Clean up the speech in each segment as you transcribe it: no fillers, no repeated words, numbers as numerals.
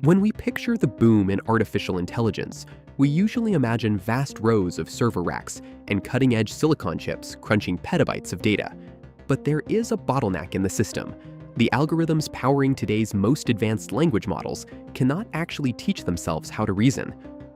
When we picture the boom in artificial intelligence, we usually imagine vast rows of server racks and cutting-edge silicon chips crunching petabytes of data. But there is a bottleneck in the system. The algorithms powering today's most advanced language models cannot actually teach themselves how to reason.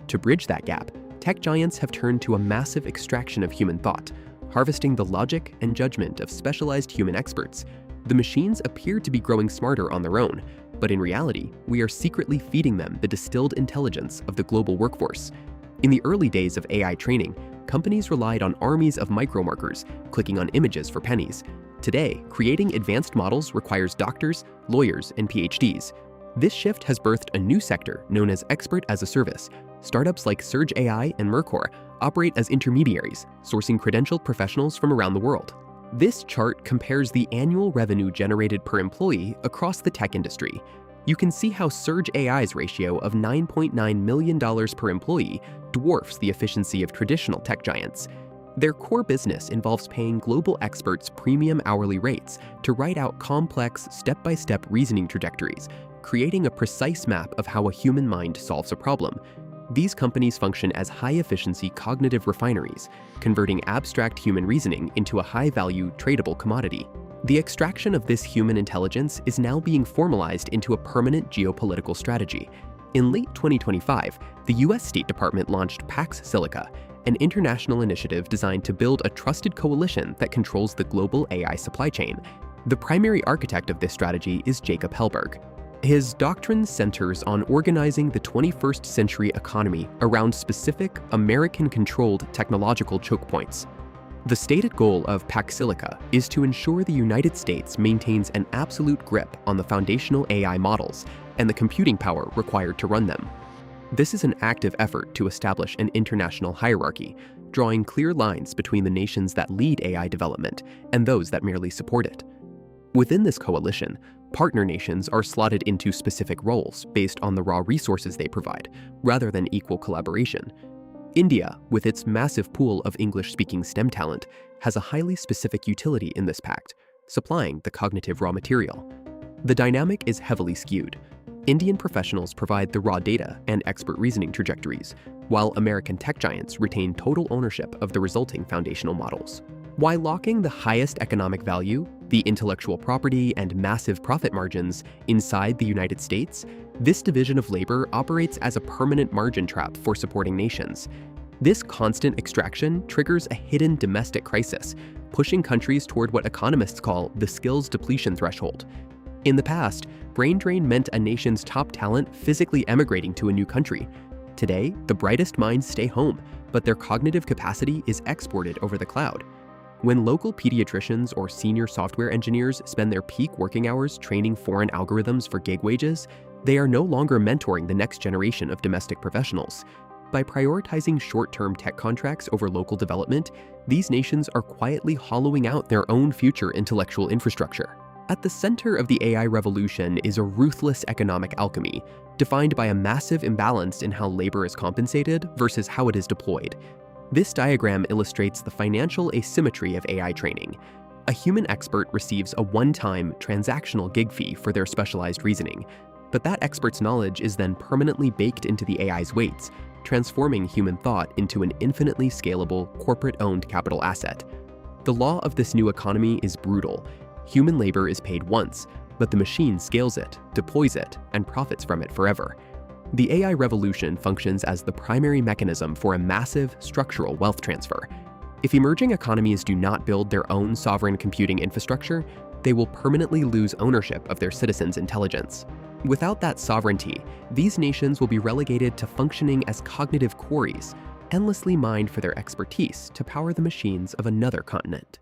To bridge that gap, tech giants have turned to a massive extraction of human thought, harvesting the logic and judgment of specialized human experts. The machines appear to be growing smarter on their own, but in reality, we are secretly feeding them the distilled intelligence of the global workforce. In the early days of AI training, companies relied on armies of micromarkers, clicking on images for pennies. Today, creating advanced models requires doctors, lawyers, and PhDs. This shift has birthed a new sector known as Expert as a Service. Startups like Surge AI and Mercor operate as intermediaries, sourcing credentialed professionals from around the world. This chart compares the annual revenue generated per employee across the tech industry. You can see how Surge AI's ratio of $9.9 million per employee dwarfs the efficiency of traditional tech giants. Their core business involves paying global experts premium hourly rates to write out complex, step-by-step reasoning trajectories, creating a precise map of how a human mind solves a problem. These companies function as high-efficiency cognitive refineries, converting abstract human reasoning into a high-value, tradable commodity. The extraction of this human intelligence is now being formalized into a permanent geopolitical strategy. In late 2025, the US State Department launched Pax Silica, an international initiative designed to build a trusted coalition that controls the global AI supply chain. The primary architect of this strategy is Jacob Hellberg. His doctrine centers on organizing the 21st century economy around specific, American-controlled technological choke points. The stated goal of Pax Silica is to ensure the United States maintains an absolute grip on the foundational AI models and the computing power required to run them. This is an active effort to establish an international hierarchy, drawing clear lines between the nations that lead AI development and those that merely support it. Within this coalition, partner nations are slotted into specific roles based on the raw resources they provide, rather than equal collaboration. India, with its massive pool of English-speaking STEM talent, has a highly specific utility in this pact, supplying the cognitive raw material. The dynamic is heavily skewed. Indian professionals provide the raw data and expert reasoning trajectories, while American tech giants retain total ownership of the resulting foundational models. While locking the highest economic value, the intellectual property and massive profit margins inside the United States, this division of labor operates as a permanent margin trap for supporting nations. This constant extraction triggers a hidden domestic crisis, pushing countries toward what economists call the skills depletion threshold. In the past, brain drain meant a nation's top talent physically emigrating to a new country. Today, the brightest minds stay home, but their cognitive capacity is exported over the cloud. When local pediatricians or senior software engineers spend their peak working hours training foreign algorithms for gig wages, they are no longer mentoring the next generation of domestic professionals. By prioritizing short-term tech contracts over local development, these nations are quietly hollowing out their own future intellectual infrastructure. At the center of the AI revolution is a ruthless economic alchemy, defined by a massive imbalance in how labor is compensated versus how it is deployed. This diagram illustrates the financial asymmetry of AI training. A human expert receives a one-time, transactional gig fee for their specialized reasoning, but that expert's knowledge is then permanently baked into the AI's weights, transforming human thought into an infinitely scalable, corporate-owned capital asset. The law of this new economy is brutal. Human labor is paid once, but the machine scales it, deploys it, and profits from it forever. The AI revolution functions as the primary mechanism for a massive, structural wealth transfer. If emerging economies do not build their own sovereign computing infrastructure, they will permanently lose ownership of their citizens' intelligence. Without that sovereignty, these nations will be relegated to functioning as cognitive quarries, endlessly mined for their expertise to power the machines of another continent.